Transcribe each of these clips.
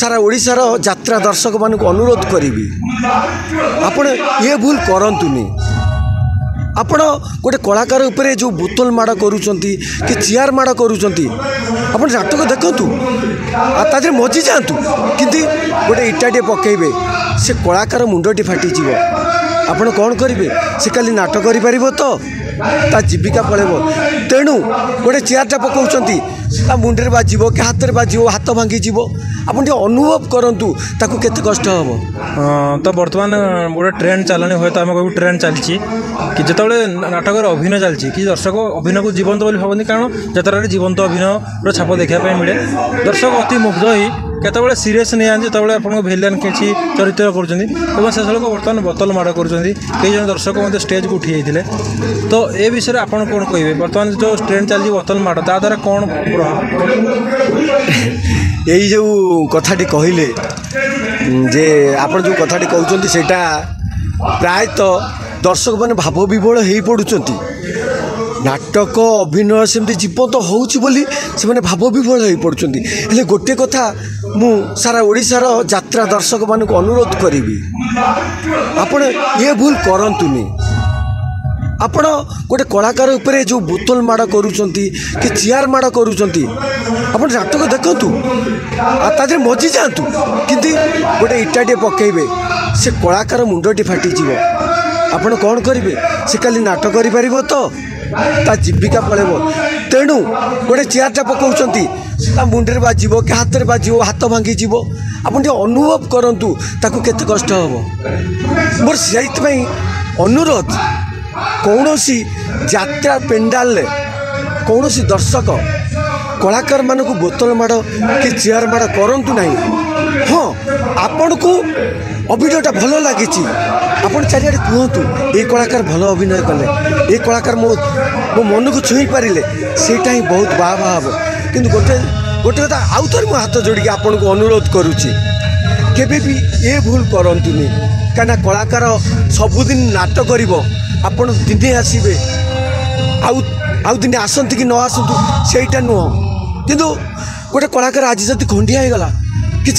सारा ओडिशार यात्रा दर्शक मानक अनुरोध करी आपण ये भूल करतुनि। आपण गोटे कलाकार उपरे जो बोतल माड़ करुँच कि चेयर माड़ करुँच आप नाटक देखु तादे मजी जातु कि गोटे इटाटे पकेबे से कलाकार मुंडटी फाटीज आपण कौन करेंगे से खाली नाटक कर तो ता जीविका पड़ेब तेणु गोटे चेयरटा पकाउं मुंडे बाजिब कि हाथ में बाजिब हाथ भांगी आप अनुभव करूँ ताकू केते कष्ट हम। तो बर्तमान गोटे ट्रेंड चलानी हुए तो आम कह ट्रेंड चलती कि जिते नाटक अभिनय चलती कि दर्शक अभिनय को जीवंत बोली भावती कारण जतरा जीवंत अभिनय छाप देखापी मिले दर्शक अति मुग्ध ही केतबले सीरीयस नहीं आते जो आपको भिलियन किसी चरित्र कर से बर्तमान बोतल माड़ कर कई जन दर्शक मत स्टेज को उठी जाते तो ये विषय आप कौन कहे बर्तमान जो ट्रेंड चलती बोतल माड़ ता द्वारा कौन यही जो कथाटी कहले जे आप जो कथाटी कहते सेटा प्रायतः दर्शक मैंने भाव विभोल हो पड़ुंट नाटक अभिनय सेमती जीवंत होली से भाव विभोल हो पड़ुंट हेले गोटे कथा मु सारा ओडिशार यात्रा दर्शक मानक अनुरोध करी आपण ये भूल करतुनि। आपण गोटे कलाकार उपरे जो बोतल माड़ करुँच कि चेयर माड़ करुँच आप नाटक देखु तादे मजी जातु कि गोटे इटाटे पकेबे से कलाकार मुंडटी फाटीज आपण कौन करेंगे से खाली नाटक कर तो ता जीविका पड़ेब तेणु गोटे चेयरटा पकाउं मुंडे बाजिब कि हाथ में बाजिब हाथ भांगी आप अनुभव करूँ ताकू केते कष्ट हम। मोर से अनुरोध कौन सी यात्रा पेंडाल कौन सी दर्शक कलाकार मान को बोतल माड़ कि चेयर माड़ करूँ ना। हाँ आपण को अभिनयटा भल लगी आपड़ चारिड़े कहतु ये कलाकार भल अभिनय कले ये कलाकार मो मन को छुई पारे सेटा ही बहुत बाह बाह हम कि गोटे गोटे कथा आउ थे मुझे हाथ जोड़ी आपन को अनुरोध करुच्ची केबे भी ये भूल करतुनि कहीं कलाकार सबुदिन नाटक कर आपड़ दिने आसबे आउ दिने आसती कि न आसतु सेटा नुह किंतु गोटे कलाकार आज जब खंडिया हो गला कि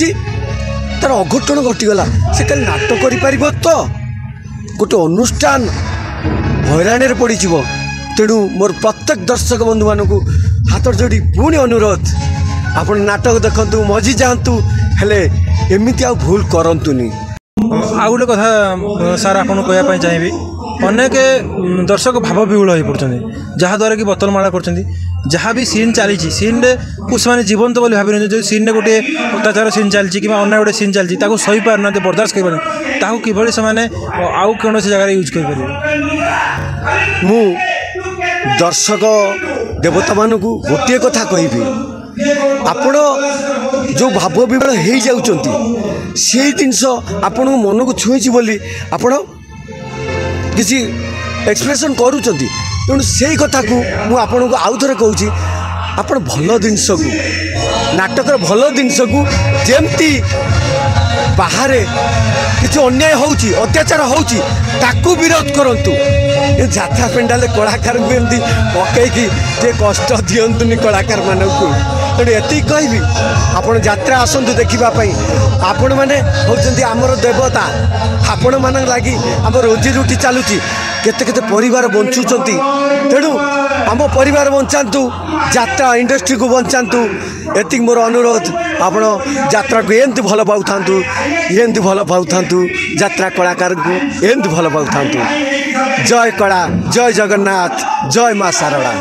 तार अघटन घटीगला से कल नाटक कर तो गोटे अनुष्ठान हैरान पड़ तेणु मोर प्रत्येक दर्शक बंधु मानक हाथ जोड़ी पुणी अनुरोध आप नाटक देखु मजी जातु हेले एमती आ भूल करतुनि। आ गोटे कथा सार आपको कहवाई चाहिए अनेक दर्शक भाव विहुल हो पड़ते जहाँद्वारा कि बोतल माड़ा कर जहाँ भी सीन चली सीन को से जीवंत बोली भावी जो सीन रे गोटे अत्याचार सीन चलती कि अन्य गोटे सीन चलती सही पार ना बर्दाश्त कर किभली से आउ कौन जगह यूज कर मु दर्शक देवता मान को गोटे कथा कहि आपण जो भाव विभोल हो जाउचंती से जिनस आपण मन को छुई बोली आपण किसी एक्सप्रेशन करुँच तेणु से कथा को मुझे आउ थे कहूँ आप भल जिनस को नाटक भल जिनस को जमती बाहर किसी अन्याय होची अत्याचार होची ताकू विरोध करंतु ये यात्रा पेंडाल कलाकार को एमती पकईकी जे कष्ट दिंतुनि कलाकार मानक तेणु एति कहबी आपण यात्रा आसतु देखापी आपण मैंने होती आमर देवता आपण मान लगी आम रोजी रुटी चलुची केते केते परिवार बंचुंट तेणु आम परिवार बंचातु यात्रा इंडस्ट्री को बंचातु एति मोर अनुरोध आपण यात्रा को एमती भल पाऊ था एमती भल पाऊ था यात्रा कलाकार को एमती भल पाऊ था। जय कला जय जगन्नाथ जय माँ शारदा।